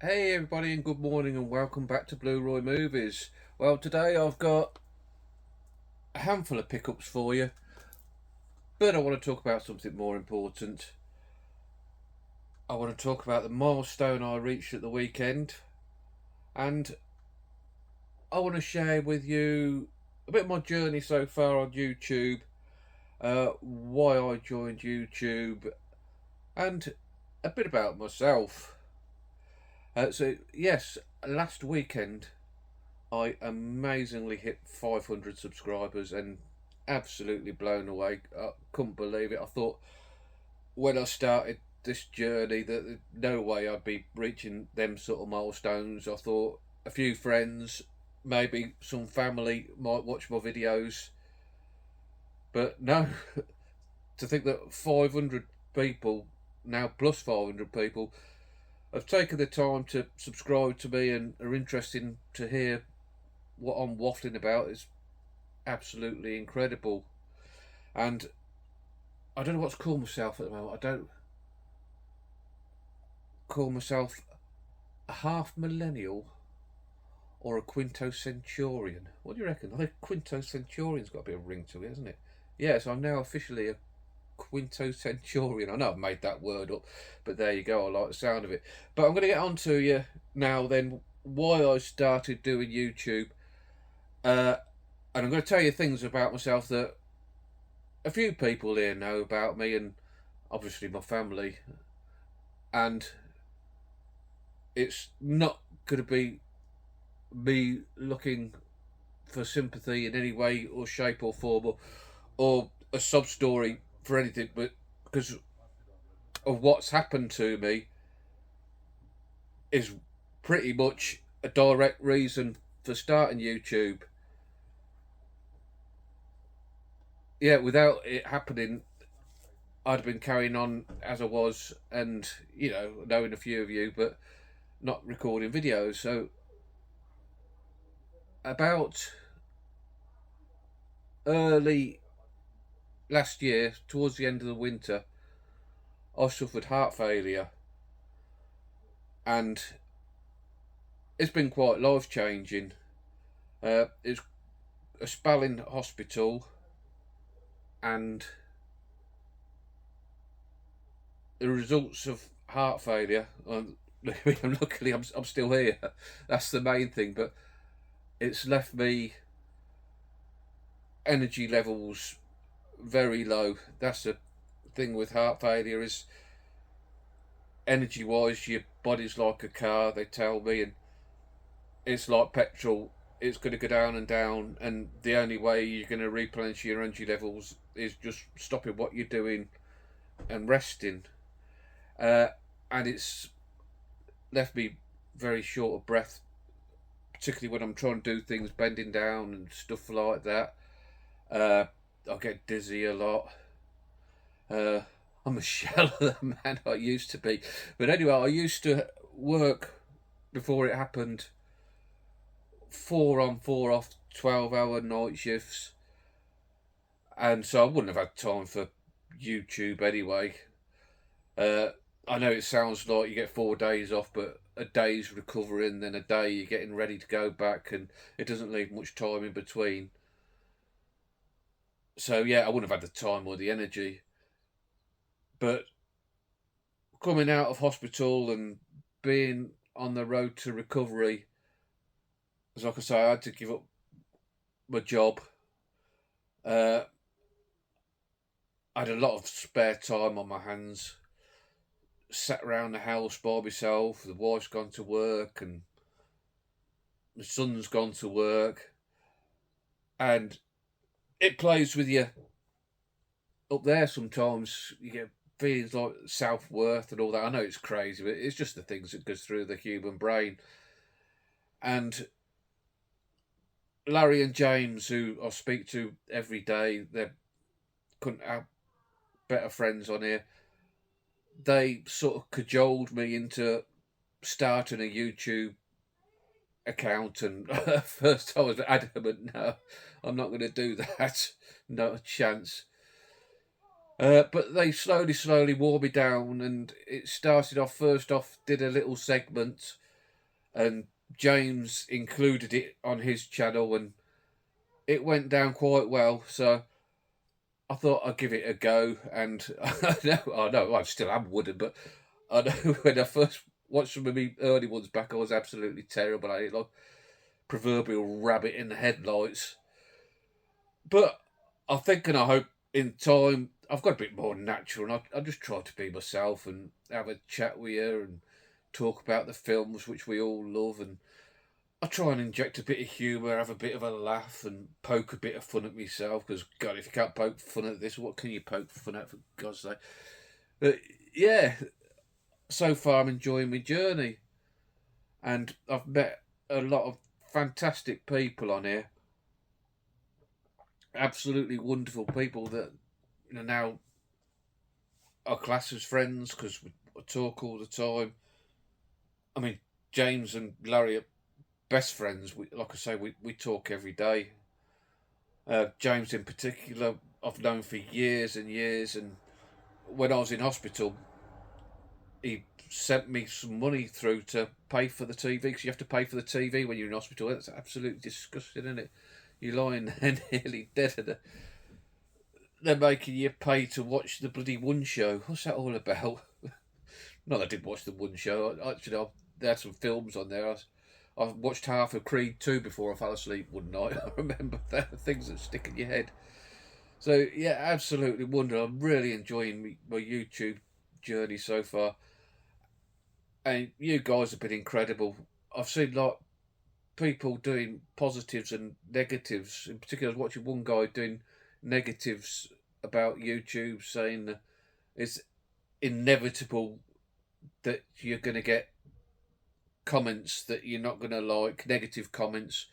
Hey everybody and good morning and welcome back to Blu-Roy Movies. Well, today I've got a handful of pickups for you, but I want to talk about something more important. I want to talk about the milestone I reached at the weekend, and I want to share with you a bit of my journey so far on YouTube, why I joined YouTube, and a bit about myself. Yes, last weekend I amazingly hit 500 subscribers and absolutely blown away. I couldn't believe it. I thought when I started this journey that no way I'd be reaching them sort of milestones. I thought a few friends, maybe some family might watch my videos, but no, to think that 500 people, now plus 500 people, have taken the time to subscribe to me and are interested to hear what I'm waffling about is absolutely incredible. And I don't know what to call myself at the moment. I don't call myself a half millennial or a quintocenturion. What do you reckon? I think quintocenturion's got a bit of ring to it, hasn't it? Yes, I'm now officially a quintocenturion. I know I've made that word up, but there you go. I like the sound of it. But I'm going to get on to you now then why I started doing YouTube. Uh, and I'm going to tell you things about myself that a few people here know about me and obviously my family. And it's not going to be me looking for sympathy in any way or shape or form or a sub story for anything, but because of what's happened to me is pretty much a direct reason for starting YouTube. Yeah, without it happening, I'd have been carrying on as I was, and knowing a few of you, but not recording videos. So about early last year, towards the end of the winter, I suffered heart failure, and it's been quite life changing. It's a spell in hospital, and the results of heart failure. Luckily, I'm still here. That's the main thing. But it's left me energy levels very low. That's the thing with heart failure is energy wise, your body's like a car. They tell me, and it's like petrol. It's going to go down and down, and the only way you're going to replenish your energy levels is just stopping what you're doing and resting. Uh, and it's left me very short of breath, particularly when I'm trying to do things bending down and stuff like that. Uh, I get dizzy a lot. Uh, I'm a shell of the man I used to be. But anyway, I used to work before it happened 4 on, 4 off, 12-hour night shifts. And so I wouldn't have had time for YouTube anyway. Uh, I know it sounds like you get 4 days off, but a day's recovering, then a day you're getting ready to go back, and it doesn't leave much time in between. So yeah, I wouldn't have had the time or the energy. But coming out of hospital and being on the road to recovery, as like I say, I had to give up my job. Uh, I had a lot of spare time on my hands. Sat around the house by myself. The wife's gone to work, and the son's gone to work, and it plays with you up there. Sometimes you get feelings like self-worth and all that. I know it's crazy, but it's just the things that goes through the human brain. And Larry and James, who I speak to every day, they couldn't have better friends on here. They sort of cajoled me into starting a YouTube account, and at first I was adamant, no, I'm not going to do that. No chance. But they slowly wore me down, and it started off. First off, did a little segment, and James included it on his channel, and it went down quite well. So I thought I'd give it a go, and I know I still am wooden, but I know when I first watched some of the early ones back, I was absolutely terrible at it, like proverbial rabbit in the headlights. But I think and I hope in time I've got a bit more natural, and I just try to be myself and have a chat with you and talk about the films which we all love, and I try and inject a bit of humour, have a bit of a laugh, and poke a bit of fun at myself. Because God, if you can't poke fun at this, what can you poke fun at, for God's sake? But yeah, so far I'm enjoying my journey, and I've met a lot of fantastic people on here. Absolutely wonderful people that now are classed as friends because we talk all the time. I mean, James and Larry are best friends. Like I say, we talk every day. James in particular, I've known for years and years, and when I was in hospital, he sent me some money through to pay for the TV, because you have to pay for the TV when you're in hospital. That's absolutely disgusting, isn't it? You're lying there nearly dead, and they're making you pay to watch the bloody One Show. What's that all about? Not that I did watch the One Show. Actually, they had some films on there. I watched half of Creed 2 before I fell asleep one night. I remember that, things that stick in your head. So, yeah, absolutely wonderful. I'm really enjoying my YouTube journey so far. And you guys have been incredible. I've seen like people doing positives and negatives. In particular, I was watching one guy doing negatives about YouTube, saying that it's inevitable that you're going to get comments that you're not going to like, negative comments.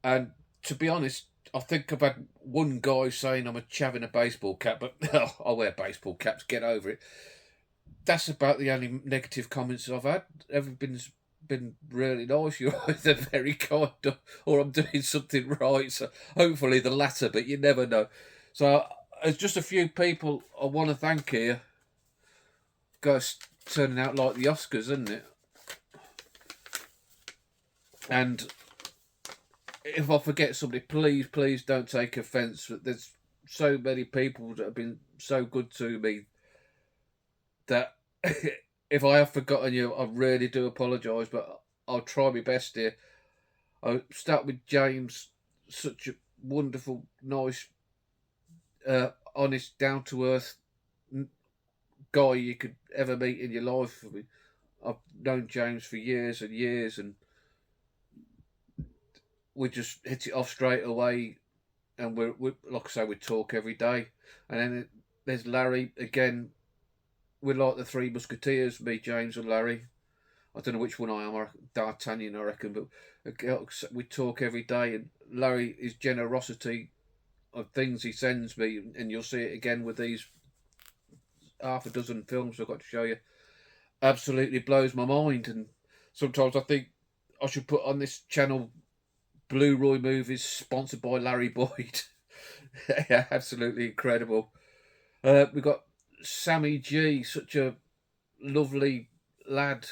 And to be honest, I think I've had one guy saying I'm a chav in a baseball cap, but I wear baseball caps, get over it. That's about the only negative comments I've had. Everything's been really nice. You're either very kind or I'm doing something right. So hopefully the latter, but you never know. So there's just a few people I want to thank here. Guys, turning out like the Oscars, isn't it? And if I forget somebody, please don't take offence. There's so many people that have been so good to me that if I have forgotten you, I really do apologise, but I'll try my best here. I'll start with James, such a wonderful, nice, honest, down-to-earth guy you could ever meet in your life. I mean, I've known James for years and years, and we just hit it off straight away. And we like I say, we talk every day. And then there's Larry again. We're like the Three Musketeers, me, James, and Larry. I don't know which one I am, D'Artagnan, I reckon, but we talk every day. And Larry, his generosity of things he sends me, and you'll see it again with these half a dozen films I've got to show you, absolutely blows my mind. And sometimes I think I should put on this channel Blu-Roy movies sponsored by Larry Boyd. Yeah, absolutely incredible. We've got Sammy G, such a lovely lad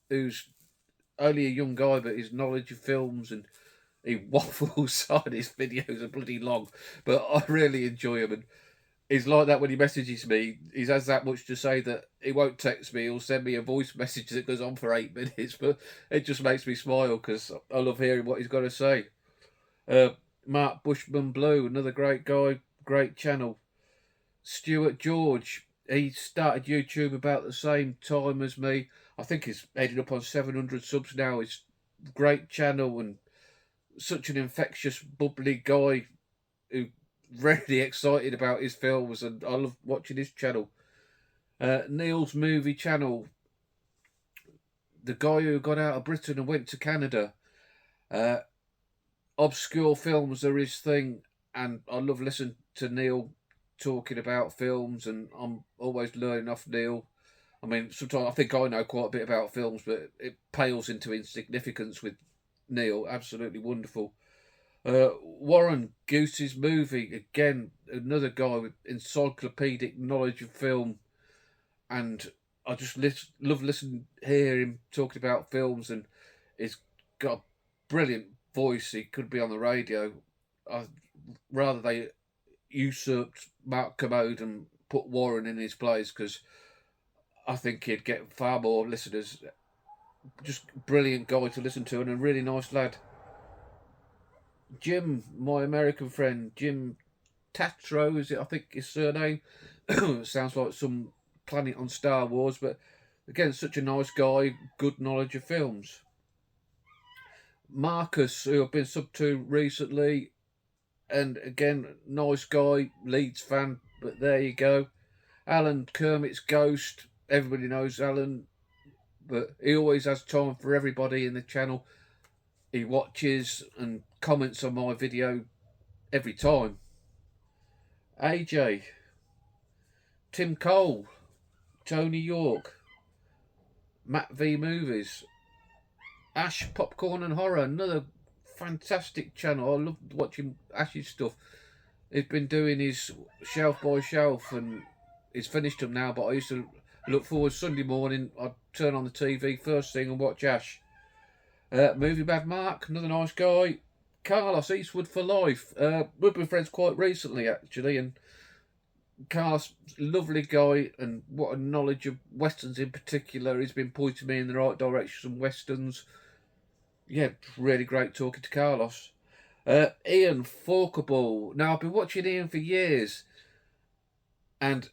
who's only a young guy, but his knowledge of films, and he waffles on his videos are bloody long, but I really enjoy him. And he's like that when he messages me. He has that much to say that he won't text me. He'll send me a voice message that goes on for 8 minutes, but it just makes me smile because I love hearing what he's got to say. Mark Bushman Blue, another great guy, great channel. Stuart George, he started YouTube about the same time as me. I think he's heading up on 700 subs now. It's a great channel and such an infectious, bubbly guy who really excited about his films, and I love watching his channel. Neil's Movie Channel, the guy who got out of Britain and went to Canada. Obscure films are his thing, and I love listening to Neil talking about films, and I'm always learning off Neil. I mean, sometimes I think I know quite a bit about films, but it pales into insignificance with Neil. Absolutely wonderful. Warren Goose's Movie, again, another guy with encyclopedic knowledge of film, and I just love listening, hear him talking about films, and He's got a brilliant voice. He could be on the radio. I'd rather they usurped Mark Commode and put Warren in his place, because I think he'd get far more listeners. Just brilliant guy to listen to, and a really nice lad. Jim, my American friend, Jim Tatro, is it? I think his surname. Sounds like some planet on Star Wars, but again, such a nice guy, good knowledge of films. Marcus, who I've been sub to recently, and again, nice guy, Leeds fan, but there you go. Alan, Kermit's Ghost, everybody knows Alan, but he always has time for everybody in the channel. He watches and comments on my video every time. AJ, Tim Cole, Tony York, Matt V Movies, Ash Popcorn and Horror, another fantastic channel. I love watching Ash's stuff. He's been doing his shelf by shelf, and he's finished them now, but I used to look forward Sunday morning. I'd turn on the TV first thing and watch Ash. Movie Bad Mark, another nice guy. Carlos, Eastwood for Life. We've been friends quite recently, actually, and Carlos, lovely guy, and what a knowledge of westerns in particular. He's been pointing me in the right direction, some westerns. Yeah, really great talking to Carlos. Ian Forkable. Now, I've been watching Ian for years, and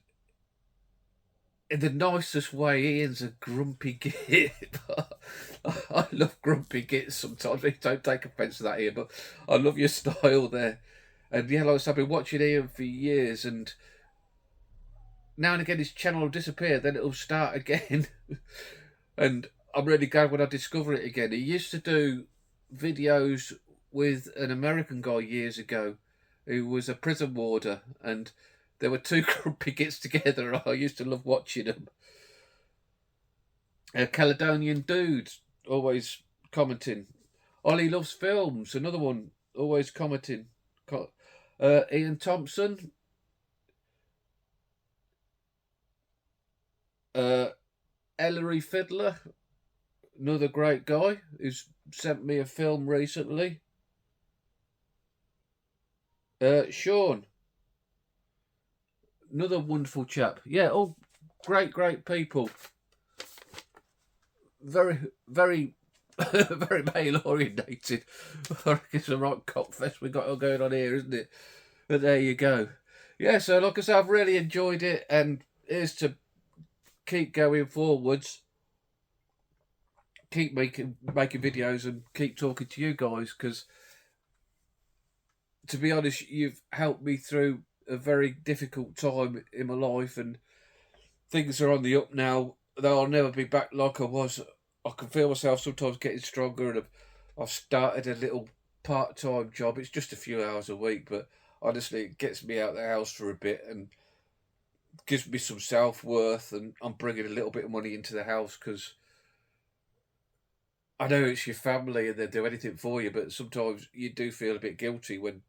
in the nicest way, Ian's a grumpy git. I love grumpy gits sometimes. Don't take offence to that, Ian, but I love your style there. And yeah, like I said, I've been watching Ian for years, and now and again his channel will disappear, then it'll start again. And I'm really glad when I discover it again. He used to do videos with an American guy years ago who was a prison warder, and there were two grumpy gits together, and I used to love watching them. A Caledonian Dude, always commenting. Ollie Loves Films, another one, always commenting. Ian Thompson. Ellery Fiddler, another great guy who's sent me a film recently. Sean, another wonderful chap. Yeah, all great people. Very, very, very male orientated. I reckon it's a right cop fest we got going on here, isn't it? But there you go. Yeah, so like I said, I've really enjoyed it, and here's to keep going forwards, keep making videos, and keep talking to you guys, because to be honest, you've helped me through a very difficult time in my life, and things are on the up now, though I'll never be back like I was. I can feel myself sometimes getting stronger, and I've started a little part-time job. It's just a few hours a week, but honestly, it gets me out of the house for a bit and gives me some self-worth, and I'm bringing a little bit of money into the house, because I know it's your family and they'll do anything for you, but sometimes you do feel a bit guilty when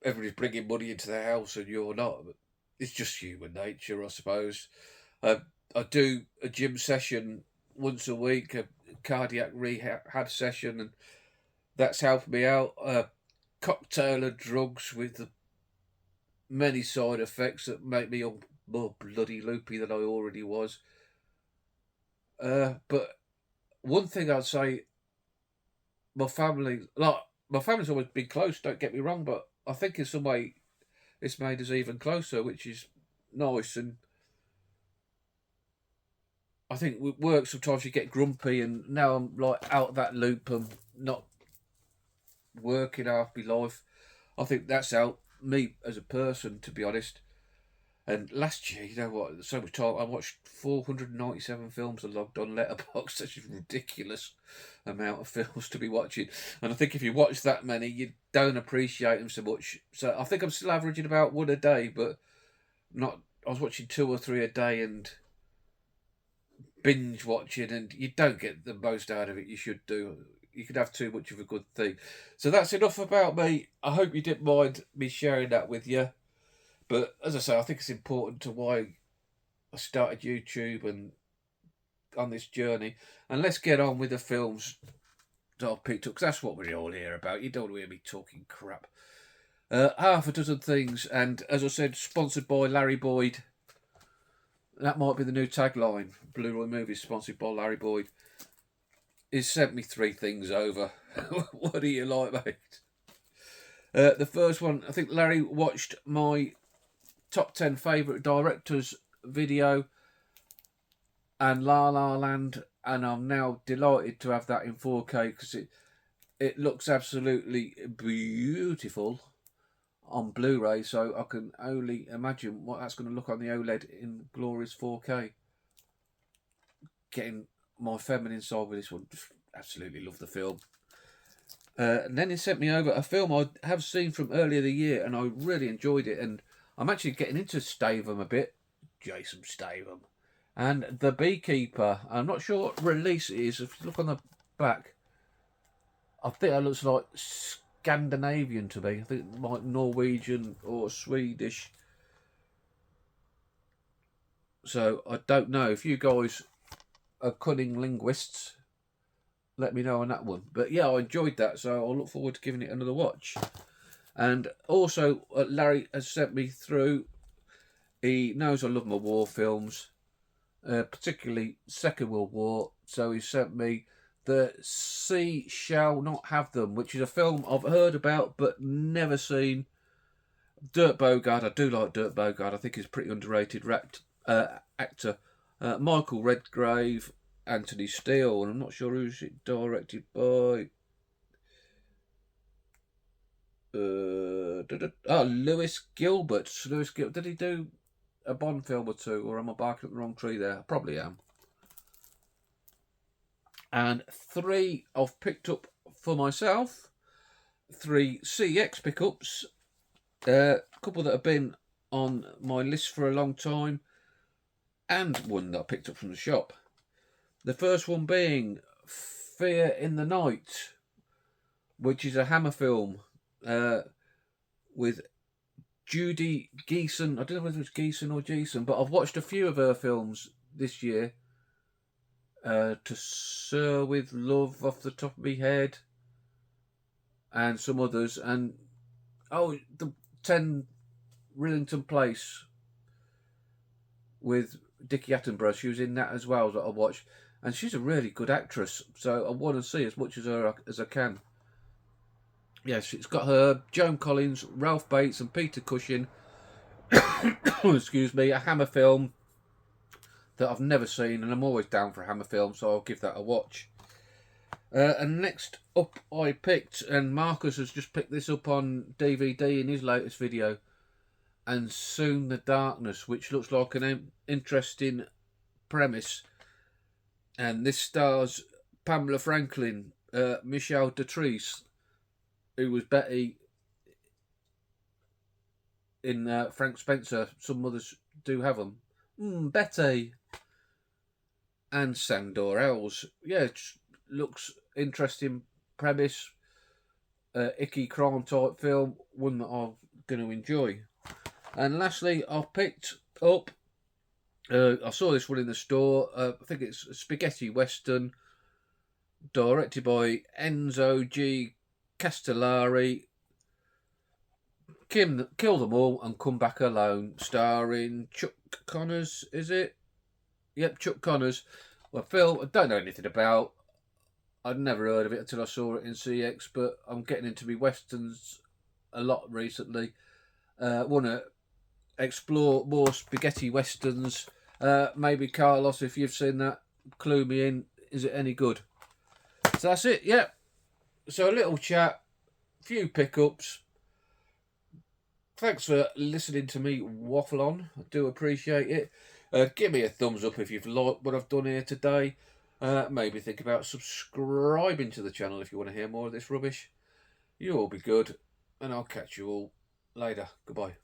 everybody's bringing money into the house and you're not. But it's just human nature, I suppose. I do a gym session once a week, a cardiac rehab session, and that's helped me out. Cocktail of drugs with the many side effects that make me more bloody loopy than I already was. But one thing I'd say, my family's always been close, don't get me wrong, but I think in some way it's made us even closer, which is nice. And I think with work sometimes you get grumpy, and now I'm like out of that loop and not working half my life. I think that's helped me as a person, to be honest. And last year, you know what, so much time, I watched 497 films and logged on Letterboxd. That's just ridiculous amount of films to be watching. And I think if you watch that many, you don't appreciate them so much. So I think I'm still averaging about one a day, but not. I was watching 2 or 3 a day and binge watching, and you don't get the most out of it you should do. You could have too much of a good thing. So that's enough about me. I hope you didn't mind me sharing that with you. But as I say, I think it's important to why I started YouTube, and on this journey, and let's get on with the films that I've picked up, because that's what we're all here about. You don't want to hear me talking crap. Half a dozen things, and as I said, sponsored by Larry Boyd. That might be the new tagline. Blu-ray movies sponsored by Larry Boyd. He's sent me 3 things over. What do you like, mate? The first one, I think Larry watched my top 10 favourite directors video and La La Land, and I'm now delighted to have that in 4K because it looks absolutely beautiful on Blu-ray, so I can only imagine what that's going to look on the OLED in glorious 4K. Getting my feminine side with this one. Just absolutely love the film. And then he sent me over a film I have seen from earlier the year, and I really enjoyed it, and I'm actually getting into Statham a bit. Jason Statham. And The Beekeeper. I'm not sure what release it is. If you look on the back, I think that looks like Scandinavian to me. I think like Norwegian or Swedish. So I don't know. If you guys are cunning linguists, let me know on that one. But yeah, I enjoyed that, so I'll look forward to giving it another watch. And also, Larry has sent me through. He knows I love my war films, particularly Second World War. So he sent me The Sea Shall Not Have Them, which is a film I've heard about but never seen. Dirk Bogarde, I do like Dirk Bogarde. I think he's a pretty underrated actor. Michael Redgrave, Anthony Steele, and I'm not sure who's it directed by. Lewis Gilbert. Did he do a Bond film or 2, or am I barking up the wrong tree there? I probably am. And 3 I've picked up for myself. 3 CX pickups. A couple that have been on my list for a long time, and one that I picked up from the shop. The first one being Fear in the Night, which is a Hammer film with Judy Geeson. I don't know whether it's Geeson or Geeson, but I've watched a few of her films this year. To Sir with Love off the top of my head, and some others. And the 10 Rillington Place with Dickie Attenborough. She was in that as well that I watched, and she's a really good actress. So I want to see as much as her as I can. Yes, it's got her, Joan Collins, Ralph Bates, and Peter Cushing. Excuse me, a Hammer film that I've never seen, and I'm always down for a Hammer film, so I'll give that a watch. And next up I picked, and Marcus has just picked this up on DVD in his latest video, And Soon the Darkness, which looks like an interesting premise. And this stars Pamela Franklin, Michelle Dotrice, who was Betty in Frank Spencer. Some others do have them. Betty. And Sandor Els. Yeah, it looks interesting premise. Icky crime type film. One that I'm going to enjoy. And lastly, I've picked up... I saw this one in the store. I think it's a spaghetti western. Directed by Enzo G. Castellari. Kill Them All and Come Back Alone, starring Chuck Connors, is it? Yep, Chuck Connors. Well, Phil, I don't know anything about. I'd never heard of it until I saw it in CX, but I'm getting into me westerns a lot recently. Want to explore more spaghetti westerns. Maybe Carlos, if you've seen that, clue me in. Is it any good? So that's it, yep. So a little chat, few pickups. Thanks for listening to me waffle on. I do appreciate it. Give me a thumbs up if you've liked what I've done here today. Maybe think about subscribing to the channel if you want to hear more of this rubbish. You all be good, and I'll catch you all later. Goodbye.